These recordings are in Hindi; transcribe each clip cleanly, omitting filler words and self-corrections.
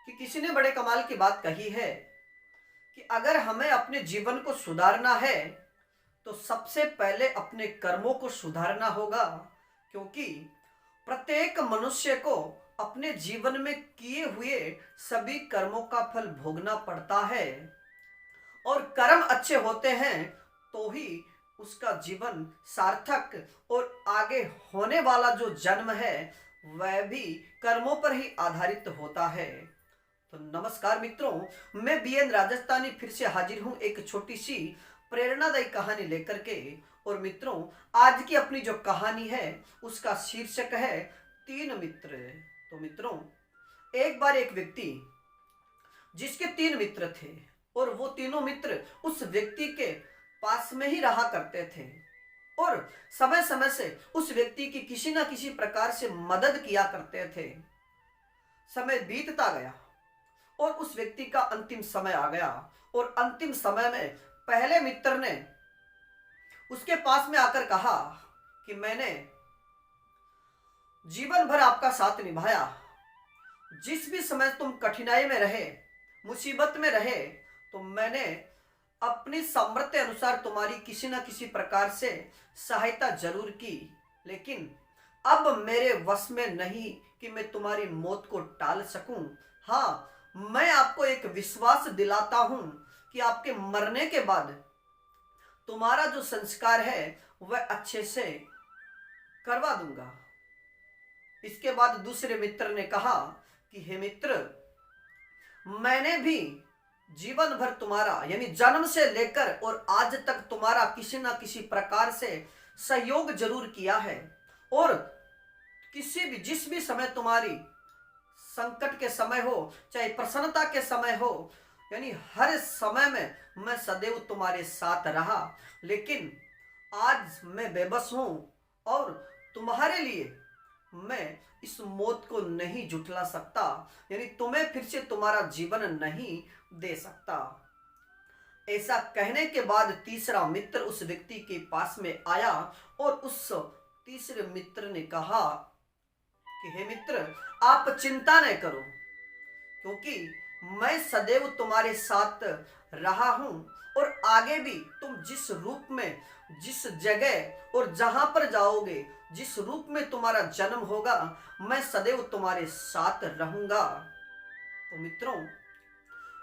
कि किसी ने बड़े कमाल की बात कही है कि अगर हमें अपने जीवन को सुधारना है तो सबसे पहले अपने कर्मों को सुधारना होगा, क्योंकि प्रत्येक मनुष्य को अपने जीवन में किए हुए सभी कर्मों का फल भोगना पड़ता है। और कर्म अच्छे होते हैं तो ही उसका जीवन सार्थक और आगे होने वाला जो जन्म है वह भी कर्मों पर ही आधारित होता है। तो नमस्कार मित्रों, मैं बीएन राजस्थानी फिर से हाजिर हूं एक छोटी सी प्रेरणादायी कहानी लेकर के। और मित्रों, आज की अपनी जो कहानी है उसका शीर्षक है तीन मित्र। तो मित्रों, एक बार एक व्यक्ति जिसके तीन मित्र थे और वो तीनों मित्र उस व्यक्ति के पास में ही रहा करते थे और समय समय से उस व्यक्ति की किसी ना किसी प्रकार से मदद किया करते थे। समय बीतता गया और उस व्यक्ति का अंतिम समय आ गया और अंतिम समय में पहले मित्र ने उसके पास में आकर कहा कि मैंने जीवन भर आपका साथ निभाया, जिस भी समय तुम कठिनाई में रहे, मुसीबत में रहे, तो मैंने अपनी सामर्थ्य अनुसार तुम्हारी किसी न किसी प्रकार से सहायता जरूर की, लेकिन अब मेरे वश में नहीं कि मैं तुम्हारी मौत को टाल सकूं। हाँ, मैं आपको एक विश्वास दिलाता हूं कि आपके मरने के बाद तुम्हारा जो संस्कार है वह अच्छे से करवा दूंगा। इसके बाद दूसरे मित्र ने कहा कि हे मित्र, मैंने भी जीवन भर तुम्हारा यानी जन्म से लेकर और आज तक तुम्हारा किसी ना किसी प्रकार से सहयोग जरूर किया है और किसी भी जिस भी समय तुम्हारी संकट के समय हो चाहे प्रसन्नता के समय हो, यानी हर समय में मैं सदैव तुम्हारे साथ रहा, लेकिन आज मैं बेबस हूं और तुम्हारे लिए मैं इस मौत को नहीं जुटला सकता, यानी तुम्हें फिर से तुम्हारा जीवन नहीं दे सकता। ऐसा कहने के बाद तीसरा मित्र उस व्यक्ति के पास में आया और उस तीसरे मित्र ने कहा कि हे मित्र, आप चिंता न करो, क्योंकि मैं सदैव तुम्हारे साथ रहा हूं और आगे भी तुम जिस रूप में, जिस जगह और जहां पर जाओगे, जिस रूप में तुम्हारा जन्म होगा, मैं सदैव तुम्हारे साथ रहूंगा। तो मित्रों,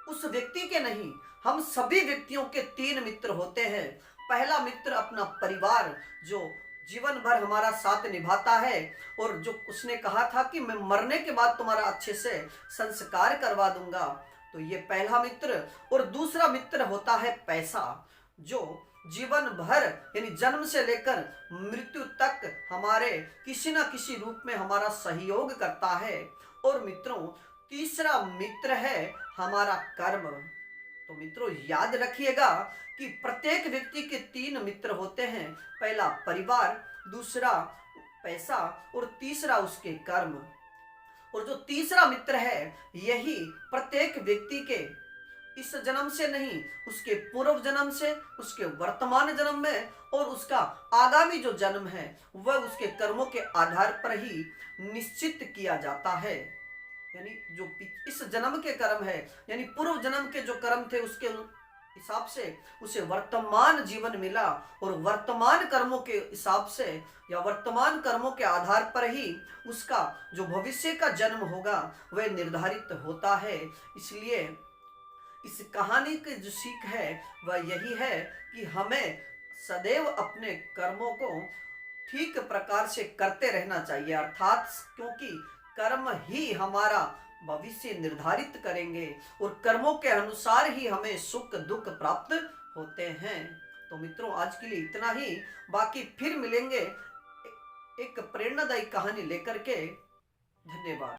उस व्यक्ति के नहीं, हम सभी व्यक्तियों के तीन मित्र होते हैं। पहला मित्र अपना परिवार, जो जीवन भर हमारा साथ निभाता है और जो उसने कहा था कि मैं मरने के बाद तुम्हारा अच्छे से संस्कार करवा दूंगा, तो ये पहला मित्र। और दूसरा मित्र होता है पैसा, जो जीवन भर यानी जन्म से लेकर मृत्यु तक हमारे किसी ना किसी रूप में हमारा सहयोग करता है। और मित्रों, तीसरा मित्र है हमारा कर्म। तो मित्रों, याद रखिएगा कि प्रत्येक व्यक्ति के तीन मित्र होते हैं। पहला परिवार, दूसरा पैसा और तीसरा उसके कर्म। और जो तीसरा मित्र है यही प्रत्येक व्यक्ति के इस जन्म से नहीं, उसके पूर्व जन्म से, उसके वर्तमान जन्म में और उसका आगामी जो जन्म है वह उसके कर्मों के आधार पर ही निश्चित किया जाता है। यानी जो इस जन्म के कर्म है, यानी पूर्व जन्म के जो कर्म थे उसके हिसाब से उसे वर्तमान जीवन मिला और वर्तमान कर्मों के हिसाब से या वर्तमान कर्मों के आधार पर ही उसका जो भविष्य का जन्म होगा वह निर्धारित होता है। इसलिए इस कहानी की जो सीख है वह यही है कि हमें सदैव अपने कर्मों को ठीक प्रकार से करते रहना चाहिए, अर्थात क्योंकि कर्म ही हमारा भविष्य निर्धारित करेंगे और कर्मों के अनुसार ही हमें सुख दुख प्राप्त होते हैं। तो मित्रों, आज के लिए इतना ही, बाकी फिर मिलेंगे एक प्रेरणादायी कहानी लेकर के। धन्यवाद।